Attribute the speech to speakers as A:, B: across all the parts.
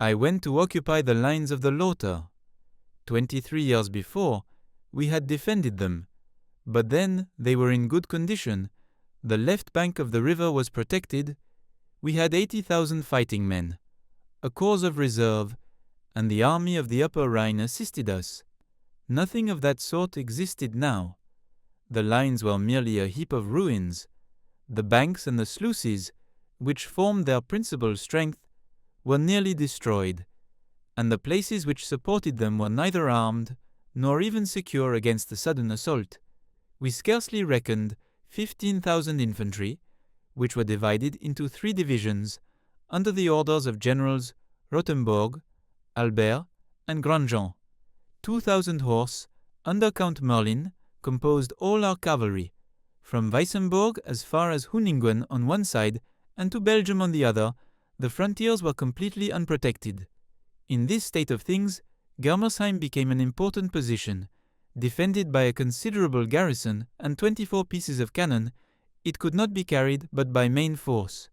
A: I went to occupy the lines of the Lauter. 23 years before, we had defended them, but then they were in good condition. The left bank of the river was protected. We had 80,000 fighting men, a corps of reserve, and the army of the Upper Rhine assisted us. Nothing of that sort existed now. The lines were merely a heap of ruins. The banks and the sluices, which formed their principal strength, were nearly destroyed, and the places which supported them were neither armed nor even secure against a sudden assault. We scarcely reckoned 15,000 infantry, which were divided into 3 divisions under the orders of Generals Rothenburg, Albert, and Grandjean. 2,000 horse under Count Merlin composed all our cavalry, from Weissenburg as far as Hunningen on one side and to Belgium on the other. The frontiers were completely unprotected. In this state of things, Germersheim became an important position. Defended by a considerable garrison and 24 pieces of cannon, it could not be carried but by main force.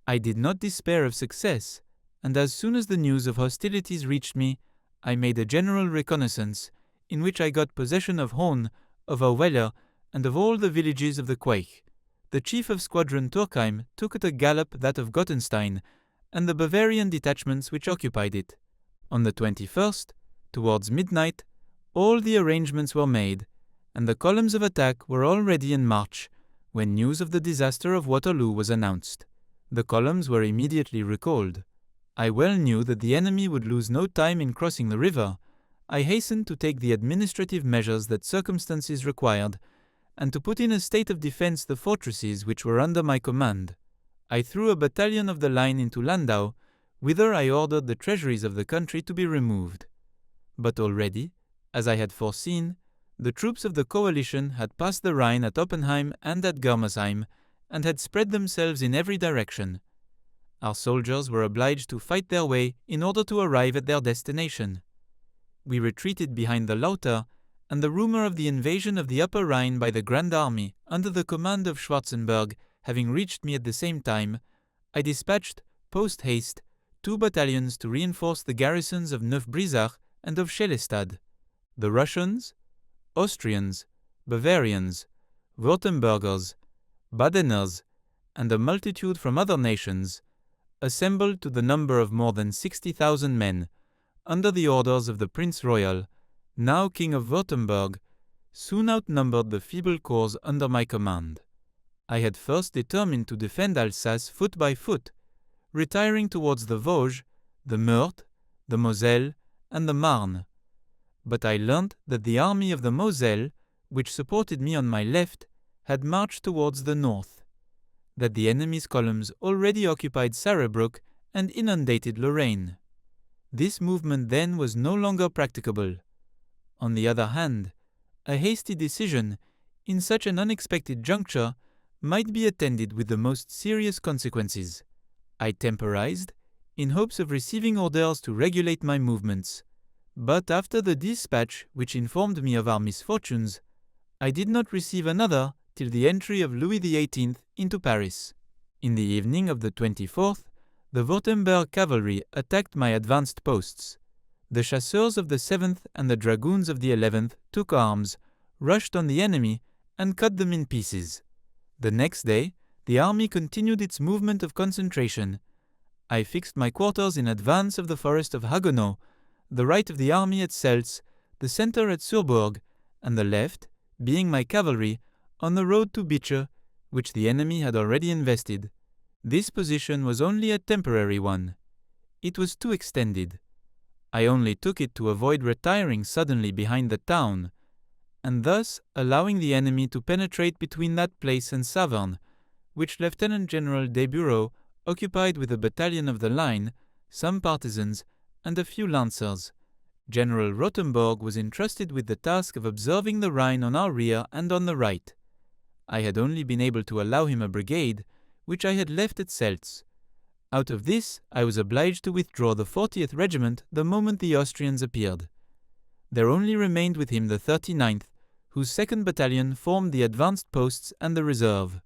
A: I did not despair of success, and as soon as the news of hostilities reached me, I made a general reconnaissance, in which I got possession of Hohn, of Auweiler, and of all the villages of the Queich. The chief of squadron Turkheim took at a gallop that of Gottenstein, and the Bavarian detachments which occupied it. On the 21st, towards midnight, all the arrangements were made, and the columns of attack were already in march, when news of the disaster of Waterloo was announced. The columns were immediately recalled. I well knew that the enemy would lose no time in crossing the river. I hastened to take the administrative measures that circumstances required, and to put in a state of defense the fortresses which were under my command. I threw a battalion of the line into Landau, whither I ordered the treasuries of the country to be removed. But already, as I had foreseen, the troops of the coalition had passed the Rhine at Oppenheim and at Germersheim, and had spread themselves in every direction. Our soldiers were obliged to fight their way in order to arrive at their destination. We retreated behind the Lauter, and the rumor of the invasion of the Upper Rhine by the Grand Army under the command of Schwarzenberg having reached me at the same time, I dispatched, post-haste, 2 battalions to reinforce the garrisons of Neuf-Brisach and of Schelestadt. The Russians, Austrians, Bavarians, Württembergers, Badeners, and a multitude from other nations, assembled to the number of more than 60,000 men, under the orders of the Prince Royal, now King of Württemberg, soon outnumbered the feeble corps under my command. I had first determined to defend Alsace foot by foot, retiring towards the Vosges, the Meurthe, the Moselle, and the Marne. But I learnt that the army of the Moselle, which supported me on my left, had marched towards the north, that the enemy's columns already occupied Sarrebruck and inundated Lorraine. This movement then was no longer practicable. On the other hand, a hasty decision, in such an unexpected juncture, might be attended with the most serious consequences. I temporized, in hopes of receiving orders to regulate my movements, but after the dispatch which informed me of our misfortunes, I did not receive another till the entry of Louis XVIII into Paris. In the evening of the 24th, the Württemberg cavalry attacked my advanced posts. The chasseurs of the 7th and the dragoons of the 11th took arms, rushed on the enemy, and cut them in pieces. The next day, the army continued its movement of concentration. I fixed my quarters in advance of the forest of Haguenau, the right of the army at Seltz, the center at Surbourg, and the left, being my cavalry, on the road to Bitche, which the enemy had already invested. This position was only a temporary one. It was too extended. I only took it to avoid retiring suddenly behind the town, and thus allowing the enemy to penetrate between that place and Saverne, which Lieutenant General Desbureaux occupied with a battalion of the line, some partisans, and a few lancers. General Rothenburg was entrusted with the task of observing the Rhine on our rear and on the right. I had only been able to allow him a brigade, which I had left at Seltz. Out of this, I was obliged to withdraw the 40th Regiment the moment the Austrians appeared. There only remained with him the 39th, whose 2nd Battalion formed the advanced posts and the reserve.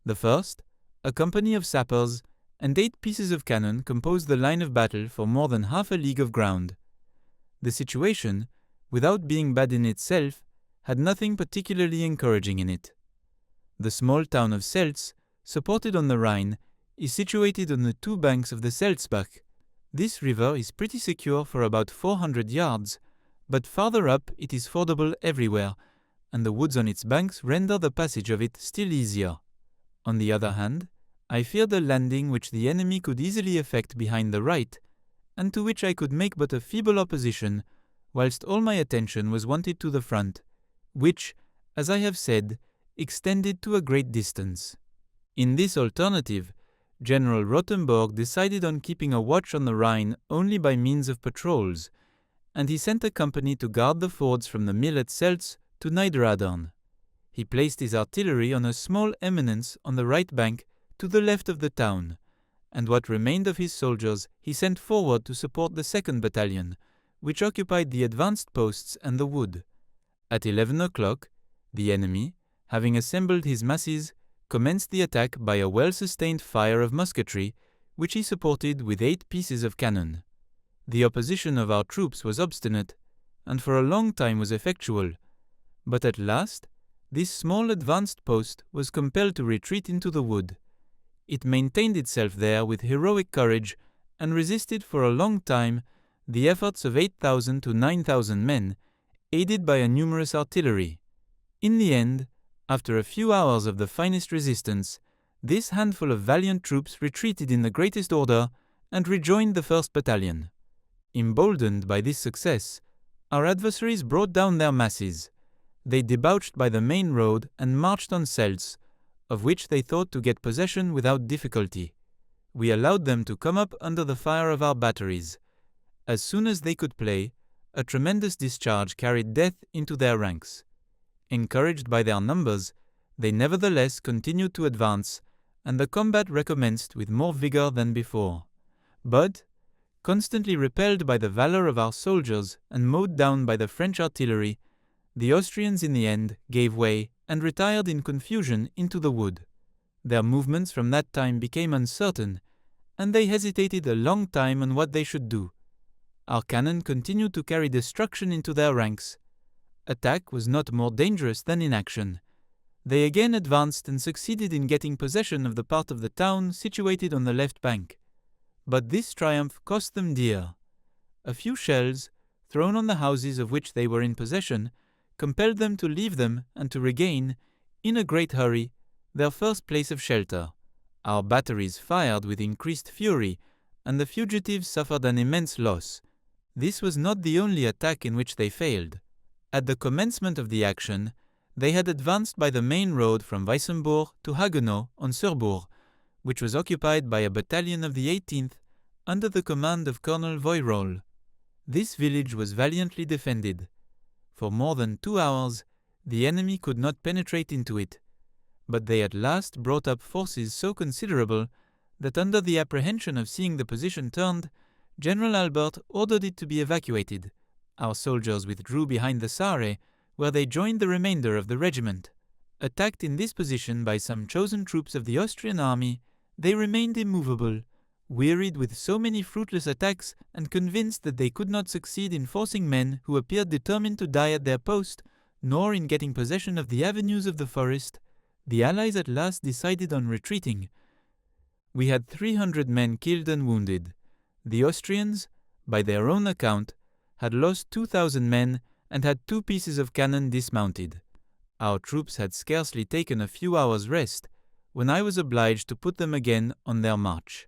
A: The 1st, a company of sappers, and 8 pieces of cannon composed the line of battle for more than half a league of ground. The situation, without being bad in itself, had nothing particularly encouraging in it. The small town of Seltz, supported on the Rhine, is situated on the 2 banks of the Seltzbach. This river is pretty secure for about 400 yards, but farther up it is fordable everywhere, and the woods on its banks render the passage of it still easier. On the other hand, I feared a landing which the enemy could easily effect behind the right, and to which I could make but a feeble opposition, whilst all my attention was wanted to the front, which, as I have said, extended to a great distance. In this alternative, General Rothenburg decided on keeping a watch on the Rhine only by means of patrols, and he sent a company to guard the fords from the mill at Seltz to Niederadern. He placed his artillery on a small eminence on the right bank to the left of the town, and what remained of his soldiers he sent forward to support the 2nd Battalion, which occupied the advanced posts and the wood. At 11 o'clock, the enemy, having assembled his masses, commenced the attack by a well-sustained fire of musketry, which he supported with 8 pieces of cannon. The opposition of our troops was obstinate, and for a long time was effectual, but at last this small advanced post was compelled to retreat into the wood. It maintained itself there with heroic courage, and resisted for a long time the efforts of 8,000 to 9,000 men, aided by a numerous artillery. In the end, after a few hours of the finest resistance, this handful of valiant troops retreated in the greatest order and rejoined the 1st Battalion. Emboldened by this success, our adversaries brought down their masses. They debouched by the main road and marched on Seltz, of which they thought to get possession without difficulty. We allowed them to come up under the fire of our batteries. As soon as they could play, a tremendous discharge carried death into their ranks. Encouraged by their numbers, they nevertheless continued to advance, and the combat recommenced with more vigor than before. But, constantly repelled by the valor of our soldiers and mowed down by the French artillery, the Austrians in the end gave way and retired in confusion into the wood. Their movements from that time became uncertain, and they hesitated a long time on what they should do. Our cannon continued to carry destruction into their ranks. Attack was not more dangerous than inaction. They again advanced and succeeded in getting possession of the part of the town situated on the left bank. But this triumph cost them dear. A few shells, thrown on the houses of which they were in possession, compelled them to leave them and to regain, in a great hurry, their first place of shelter. Our batteries fired with increased fury, and the fugitives suffered an immense loss. This was not the only attack in which they failed. At the commencement of the action, they had advanced by the main road from Weissenbourg to Haguenau on Surbourg, which was occupied by a battalion of the 18th under the command of Colonel Voirol. This village was valiantly defended. For more than 2 hours, the enemy could not penetrate into it, but they at last brought up forces so considerable that under the apprehension of seeing the position turned, General Albert ordered it to be evacuated. Our soldiers withdrew behind the Sarre, where they joined the remainder of the regiment. Attacked in this position by some chosen troops of the Austrian army, they remained immovable, wearied with so many fruitless attacks and convinced that they could not succeed in forcing men who appeared determined to die at their post, nor in getting possession of the avenues of the forest. The Allies at last decided on retreating. We had 300 men killed and wounded. The Austrians, by their own account, had lost 2,000 men and had 2 pieces of cannon dismounted. Our troops had scarcely taken a few hours' rest when I was obliged to put them again on their march.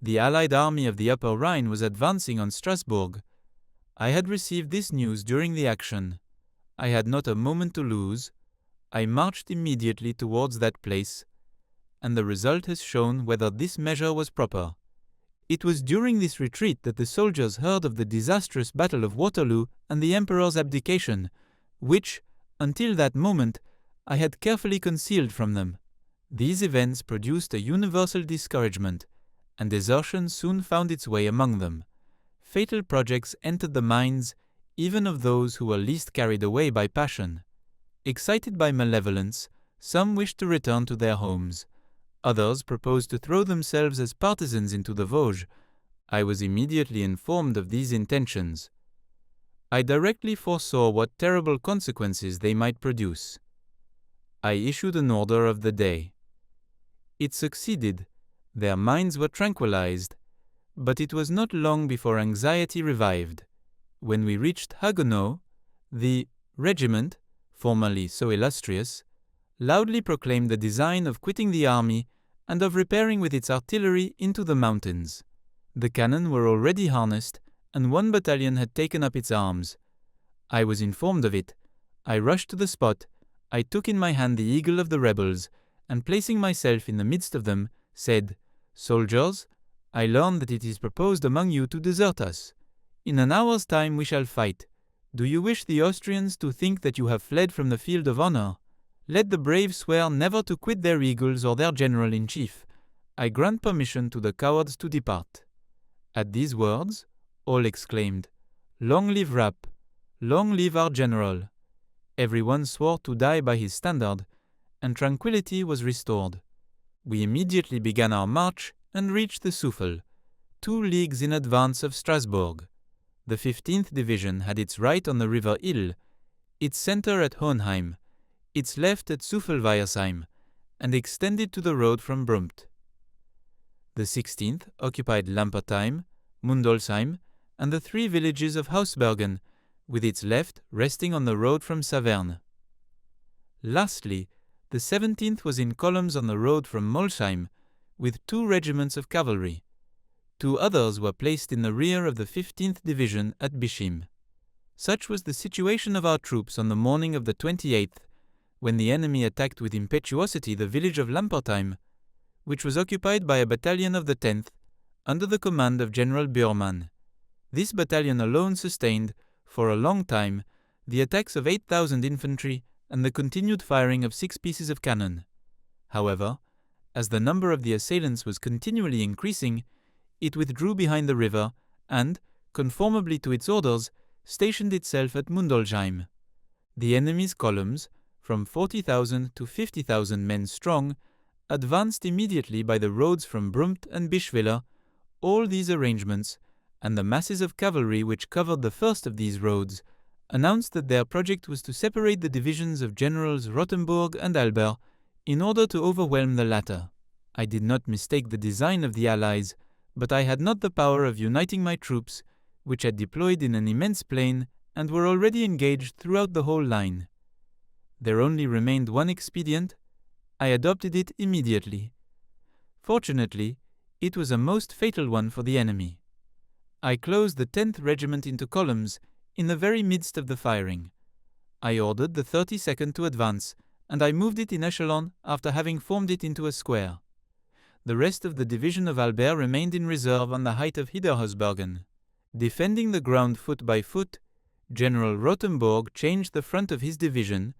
A: The Allied army of the Upper Rhine was advancing on Strasbourg. I had received this news during the action. I had not a moment to lose. I marched immediately towards that place, and the result has shown whether this measure was proper. It was during this retreat that the soldiers heard of the disastrous Battle of Waterloo and the Emperor's abdication, which, until that moment, I had carefully concealed from them. These events produced a universal discouragement, and desertion soon found its way among them. Fatal projects entered the minds even of those who were least carried away by passion. Excited by malevolence, some wished to return to their homes. Others proposed to throw themselves as partisans into the Vosges. I was immediately informed of these intentions. I directly foresaw what terrible consequences they might produce. I issued an order of the day. It succeeded. Their minds were tranquilized, but it was not long before anxiety revived. When we reached Haguenau, the regiment, formerly so illustrious, loudly proclaimed the design of quitting the army and of repairing with its artillery into the mountains. The cannon were already harnessed, and one battalion had taken up its arms. I was informed of it. I rushed to the spot. I took in my hand the eagle of the rebels, and placing myself in the midst of them, said, "Soldiers, I learn that it is proposed among you to desert us. In an hour's time we shall fight. Do you wish the Austrians to think that you have fled from the field of honor? Let the brave swear never to quit their eagles or their general-in-chief. I grant permission to the cowards to depart." At these words, all exclaimed, "Long live Rapp! Long live our general!" Everyone swore to die by his standard, and tranquillity was restored. We immediately began our march and reached the Souffel, 2 leagues in advance of Strasbourg. The 15th Division had its right on the river Ill, its center at Hohenheim, its left at Souffel-Weiersheim, and extended to the road from Brumpt. The 16th occupied Lampertheim, Mundolsheim, and the 3 villages of Hausbergen, with its left resting on the road from Saverne. Lastly, the 17th was in columns on the road from Molsheim, with 2 regiments of cavalry. 2 others were placed in the rear of the 15th Division at Bischheim. Such was the situation of our troops on the morning of the 28th, when the enemy attacked with impetuosity the village of Lampertheim, which was occupied by a battalion of the 10th, under the command of General Bührmann. This battalion alone sustained, for a long time, the attacks of 8,000 infantry and the continued firing of 6 pieces of cannon. However, as the number of the assailants was continually increasing, it withdrew behind the river and, conformably to its orders, stationed itself at Mundolsheim. The enemy's columns, from 40,000 to 50,000 men strong, advanced immediately by the roads from Brumpt and Bischwiller. All these arrangements, and the masses of cavalry which covered the first of these roads, announced that their project was to separate the divisions of Generals Rothenburg and Albert in order to overwhelm the latter. I did not mistake the design of the Allies, but I had not the power of uniting my troops, which had deployed in an immense plain and were already engaged throughout the whole line. There only remained one expedient. I adopted it immediately. Fortunately, it was a most fatal one for the enemy. I closed the 10th Regiment into columns in the very midst of the firing. I ordered the 32nd to advance, and I moved it in echelon after having formed it into a square. The rest of the division of Albert remained in reserve on the height of Hiederhausbergen. Defending the ground foot by foot, General Rothenburg changed the front of his division,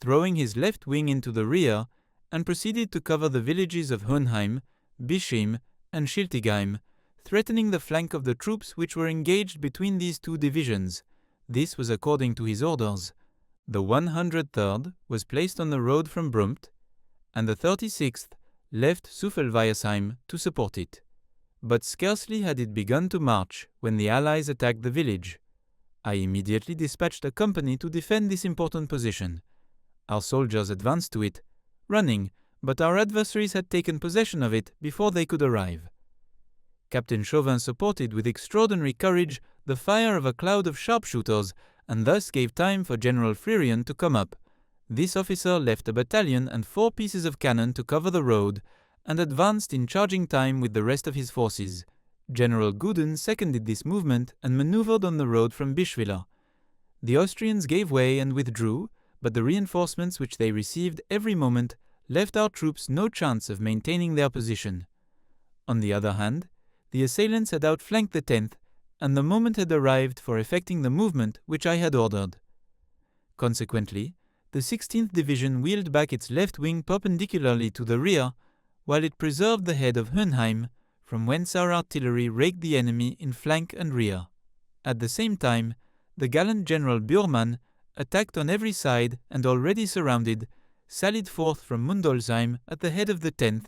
A: throwing his left wing into the rear, and proceeded to cover the villages of Hohenheim, Bischheim, and Schiltigheim, threatening the flank of the troops which were engaged between these 2 divisions. This was according to his orders. The 103rd was placed on the road from Brumpt, and the 36th left Souffel-Weiersheim to support it. But scarcely had it begun to march when the Allies attacked the village. I immediately dispatched a company to defend this important position. Our soldiers advanced to it, running, but our adversaries had taken possession of it before they could arrive. Captain Chauvin supported with extraordinary courage the fire of a cloud of sharpshooters, and thus gave time for General Fririon to come up. This officer left a battalion and 4 pieces of cannon to cover the road, and advanced in charging time with the rest of his forces. General Guden seconded this movement and maneuvered on the road from Bischwiller. The Austrians gave way and withdrew, but the reinforcements which they received every moment left our troops no chance of maintaining their position. On the other hand, the assailants had outflanked the 10th, and the moment had arrived for effecting the movement which I had ordered. Consequently, the 16th Division wheeled back its left wing perpendicularly to the rear, while it preserved the head of Hohenheim, from whence our artillery raked the enemy in flank and rear. At the same time, the gallant General Bührmann, attacked on every side and already surrounded, sallied forth from Mundolsheim at the head of the 10th,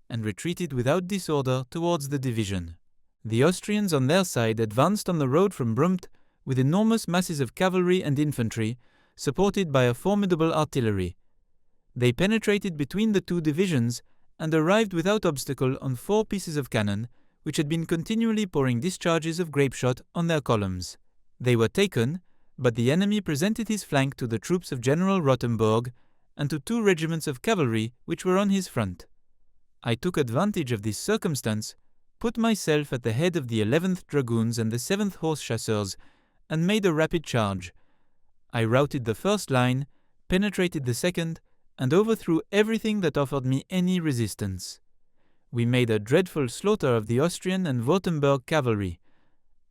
A: and retreated without disorder towards the division. The Austrians on their side advanced on the road from Brumpt with enormous masses of cavalry and infantry, supported by a formidable artillery. They penetrated between the two divisions and arrived without obstacle on 4 pieces of cannon, which had been continually pouring discharges of grapeshot on their columns. They were taken, but the enemy presented his flank to the troops of General Rottenburg and to 2 regiments of cavalry which were on his front. I took advantage of this circumstance, put myself at the head of the 11th Dragoons and the 7th Horse Chasseurs, and made a rapid charge. I routed the first line, penetrated the second, and overthrew everything that offered me any resistance. We made a dreadful slaughter of the Austrian and Württemberg cavalry.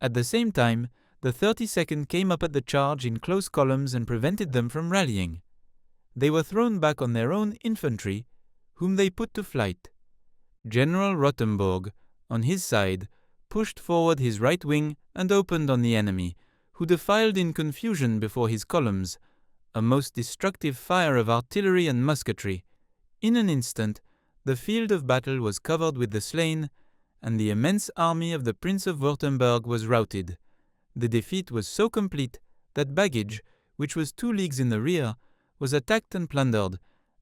A: At the same time, the 32nd came up at the charge in close columns and prevented them from rallying. They were thrown back on their own infantry, whom they put to flight. General Rottenburg, on his side, pushed forward his right wing and opened on the enemy, who defiled in confusion before his columns, a most destructive fire of artillery and musketry. In an instant, the field of battle was covered with the slain, and the immense army of the Prince of Württemberg was routed. The defeat was so complete that baggage, which was 2 leagues in the rear, was attacked and plundered,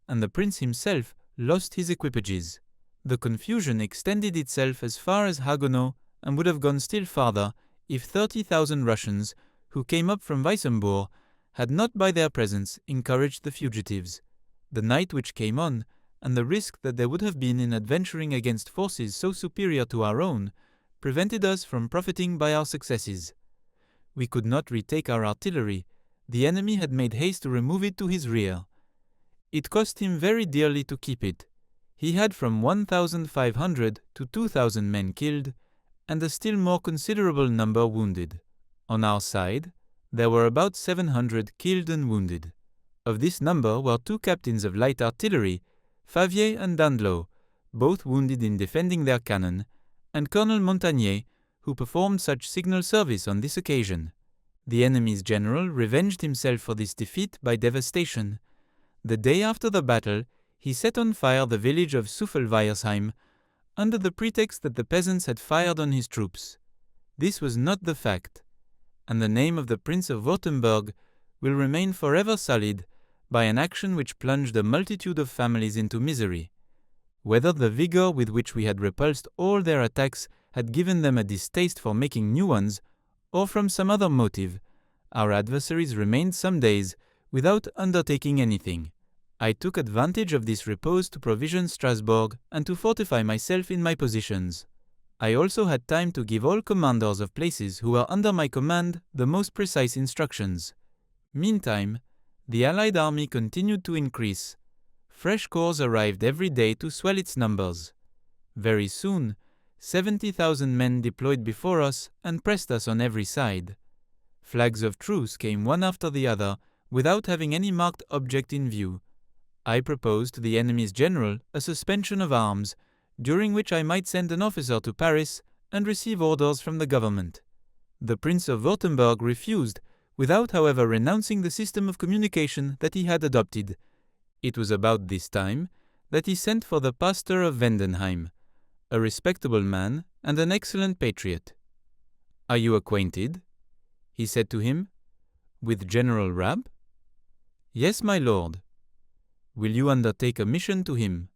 A: and the prince himself lost his equipages. The confusion extended itself as far as Haguenau and would have gone still farther if 30,000 Russians, who came up from Weissenbourg, had not by their presence encouraged the fugitives. The night which came on, and the risk that there would have been in adventuring against forces so superior to our own, prevented us from profiting by our successes. We could not retake our artillery. The enemy had made haste to remove it to his rear. It cost him very dearly to keep it. He had from 1,500 to 2,000 men killed, and a still more considerable number wounded. On our side, there were about 700 killed and wounded. Of this number were 2 captains of light artillery, Favier and Dandlo, both wounded in defending their cannon, and Colonel Montagnier, who performed such signal service on this occasion. The enemy's general revenged himself for this defeat by devastation. The day after the battle, he set on fire the village of Souffel under the pretext that the peasants had fired on his troops. This was not the fact, and the name of the Prince of Württemberg will remain forever sullied by an action which plunged a multitude of families into misery. Whether the vigor with which we had repulsed all their attacks had given them a distaste for making new ones, or from some other motive, our adversaries remained some days without undertaking anything. I took advantage of this repose to provision Strasbourg and to fortify myself in my positions. I also had time to give all commanders of places who were under my command the most precise instructions. Meantime, the Allied army continued to increase. Fresh corps arrived every day to swell its numbers. Very soon, 70,000 men deployed before us and pressed us on every side. Flags of truce came one after the other without having any marked object in view. I proposed to the enemy's general a suspension of arms, during which I might send an officer to Paris and receive orders from the government. The Prince of Württemberg refused, without however renouncing the system of communication that he had adopted. It was about this time that he sent for the pastor of Vendenheim, a respectable man and an excellent patriot. "Are you acquainted," he said to him, "with General Rapp?" "Yes, my lord." "Will you undertake a mission to him?"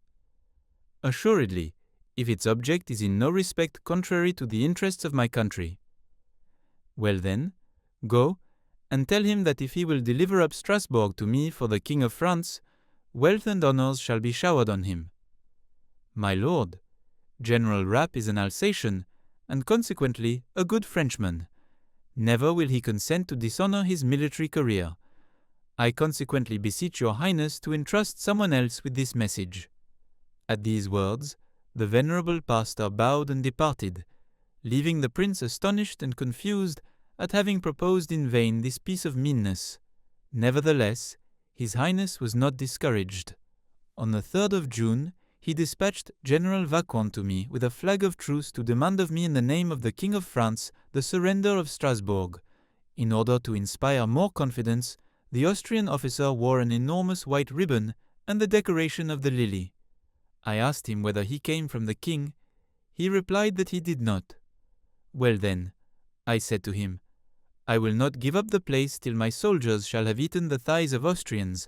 A: "Assuredly, if its object is in no respect contrary to the interests of my country." "Well then, go and tell him that if he will deliver up Strasbourg to me for the King of France, wealth and honors shall be showered on him." "My lord, General Rapp is an Alsatian, and consequently a good Frenchman. Never will he consent to dishonor his military career. I consequently beseech your Highness to entrust someone else with this message." At these words, the venerable pastor bowed and departed, leaving the prince astonished and confused at having proposed in vain this piece of meanness. Nevertheless, His Highness was not discouraged. On the 3rd of June, he dispatched General Vacquant to me with a flag of truce to demand of me in the name of the King of France the surrender of Strasbourg. In order to inspire more confidence, the Austrian officer wore an enormous white ribbon and the decoration of the lily. I asked him whether he came from the king. He replied that he did not. Well then, I said to him, I will not give up the place till my soldiers shall have eaten the thighs of Austrians,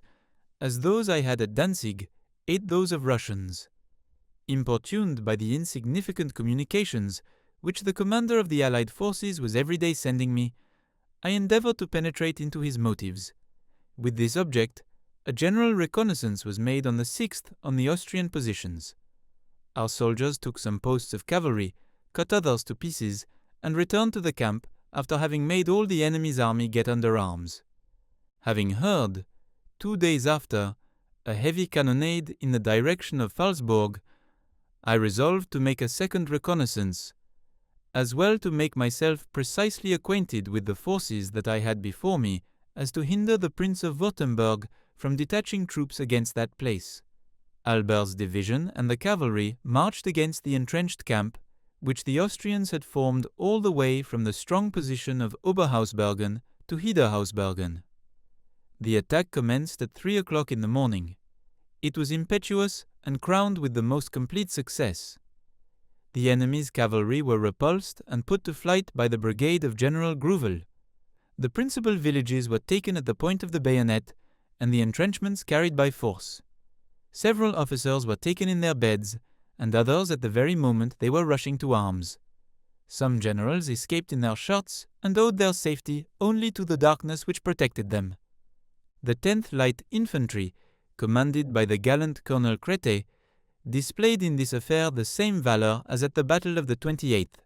A: as those I had at Danzig ate those of Russians. Importuned by the insignificant communications which the commander of the Allied forces was every day sending me, I endeavored to penetrate into his motives. With this object, a general reconnaissance was made on the 6th on the Austrian positions. Our soldiers took some posts of cavalry, cut others to pieces, and returned to the camp after having made all the enemy's army get under arms. Having heard, 2 days after, a heavy cannonade in the direction of Salzburg, I resolved to make a second reconnaissance, as well to make myself precisely acquainted with the forces that I had before me, as to hinder the Prince of Württemberg from detaching troops against that place. Albert's division and the cavalry marched against the entrenched camp, which the Austrians had formed all the way from the strong position of Oberhausbergen to Niederhausbergen. The attack commenced at 3 o'clock in the morning. It was impetuous and crowned with the most complete success. The enemy's cavalry were repulsed and put to flight by the brigade of General Gruvel. The principal villages were taken at the point of the bayonet, and the entrenchments carried by force. Several officers were taken in their beds, and others at the very moment they were rushing to arms. Some generals escaped in their shirts and owed their safety only to the darkness which protected them. The 10th Light Infantry, commanded by the gallant Colonel Crete, displayed in this affair the same valor as at the battle of the 28th.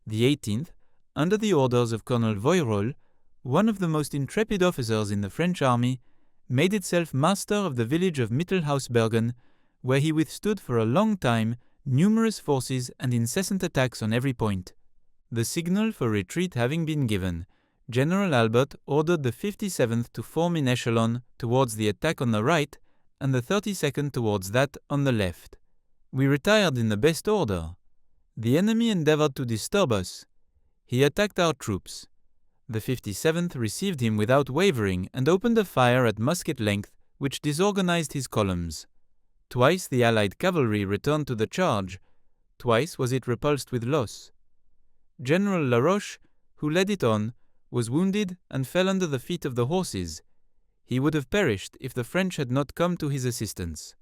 A: The 18th, under the orders of Colonel Voirol, one of the most intrepid officers in the French army, made itself master of the village of Mittelhausbergen, where he withstood for a long time numerous forces and incessant attacks on every point. The signal for retreat having been given, General Albert ordered the 57th to form in echelon towards the attack on the right and the 32nd towards that on the left. We retired in the best order. The enemy endeavored to disturb us. He attacked our troops. The 57th received him without wavering and opened a fire at musket length which disorganized his columns. Twice the Allied cavalry returned to the charge. Twice was it repulsed with loss. General Laroche, who led it on, was wounded and fell under the feet of the horses. He would have perished if the French had not come to his assistance.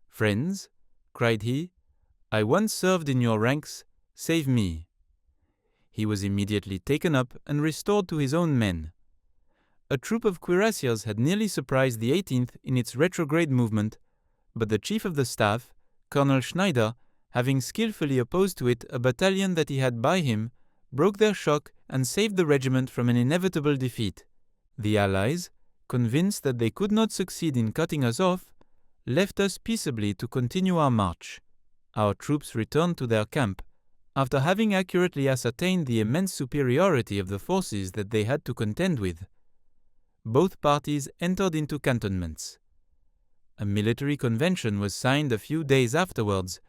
A: "Friends," cried he, "I once served in your ranks, save me." He was immediately taken up and restored to his own men. A troop of cuirassiers had nearly surprised the 18th in its retrograde movement, but the chief of the staff, Colonel Schneider, having skillfully opposed to it a battalion that he had by him, broke their shock and saved the regiment from an inevitable defeat. The Allies, convinced that they could not succeed in cutting us off, left us peaceably to continue our march. Our troops returned to their camp, after having accurately ascertained the immense superiority of the forces that they had to contend with. Both parties entered into cantonments. A military convention was signed a few days afterwards,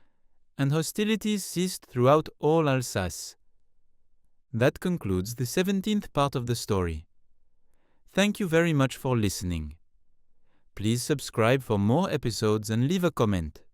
A: and hostilities ceased throughout all Alsace. That concludes the 17th part of the story. Thank you very much for listening. Please subscribe for more episodes and leave a comment.